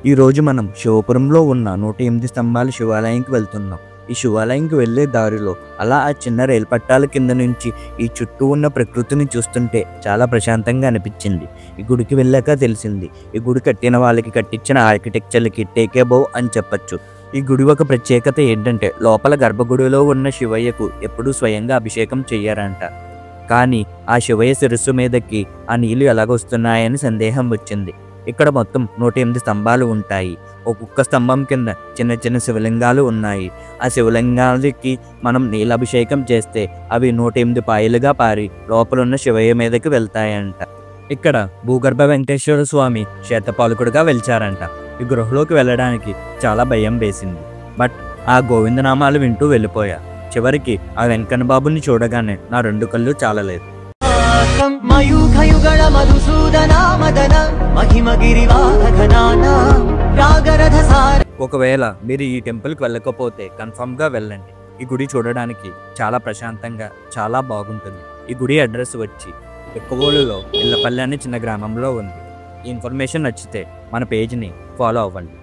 ఈ రోజు మనం శివపురంలో ఉన్న 108 స్తంభాల శివాలయంకి వెళ్తున్నాం. ఈ శివాలయంకి వెళ్ళే దారిలో అలా ఆ చిన్న రైలు పట్టాల కింద నుంచి ఈ చుట్టూ ఉన్న ప్రకృతిని చూస్తుంటే చాలా ప్రశాంతంగా అనిపించింది. ఈ గుడికి వెళ్ళాక తెలిసింది, ఈ గుడి కట్టిన వాళ్ళకి కట్టించిన ఆర్కిటెక్చర్లకి టేక్ అబౌవ్ అని చెప్పచ్చు. ఈ గుడి ఒక ప్రత్యేకత ఏంటంటే లోపల గర్భగుడిలో ఉన్న శివయ్యకు ఎప్పుడూ స్వయంగా అభిషేకం చెయ్యారంట. కానీ ఆ శివయ్య శిరస్సు మీదకి ఆ నీళ్లు ఎలాగొస్తున్నాయని సందేహం వచ్చింది. ఇక్కడ మొత్తం 108 స్తంభాలు ఉంటాయి. ఒక్కొక్క స్తంభం కింద చిన్న చిన్న శివలింగాలు ఉన్నాయి. ఆ శివలింగాలకి మనం నీళ్ళభిషేకం చేస్తే అవి 108 పాయలుగా పారి లోపలున్న శివయ్య మీదకి వెళ్తాయంట. ఇక్కడ భూగర్భ వెంకటేశ్వర స్వామి క్షేత్రపాలకుడుగా వెలిచారంట. ఈ గృహలోకి వెళ్ళడానికి చాలా భయం వేసింది. బట్ ఆ గోవిందనామాలు వింటూ వెళ్ళిపోయా. చివరికి ఆ వెంకన్న బాబుని చూడగానే నా 2 కళ్ళు చాలలేదు. ఒకవేళ మీరు ఈ టెంపుల్కి వెళ్ళకపోతే కన్ఫర్మ్గా వెళ్ళండి. ఈ గుడి చూడడానికి చాలా ప్రశాంతంగా చాలా బాగుంటుంది. ఈ గుడి అడ్రస్ వచ్చి ఎక్కువలో ఇళ్ళపల్లి అనే చిన్న గ్రామంలో ఉంది. ఈ ఇన్ఫర్మేషన్ నచ్చితే మన పేజ్ని ఫాలో అవ్వండి.